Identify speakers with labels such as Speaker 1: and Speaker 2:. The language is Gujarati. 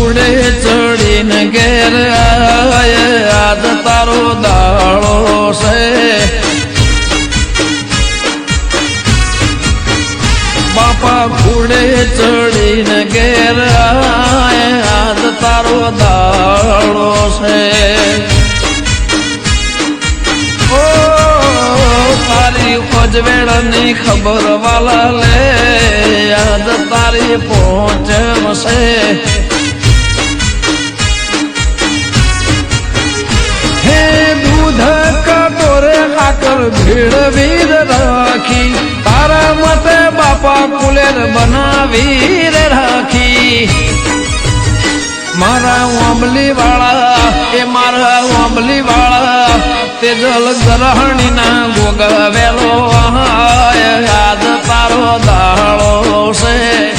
Speaker 1: ઘોડે ચડીને ઘેર આય આજ તારો દાડો છે બાપા ઘોડે ચડીને ઘેર આય આજ તારો દાડો છે ઓ તારી અજવેળની ખબર વાલા લે આજ તારી પહોંચશે હે દૂધ કટોરે હાકર ભીડ રાખી તારા મતે બાપા કુલેર બનાવી રાખી મારા ઓંબલી વાળા એ મારા ઓંબલી વાળા તેજલ ગ્રહણી ના ગોગવેલો આજ તારો દાડો છે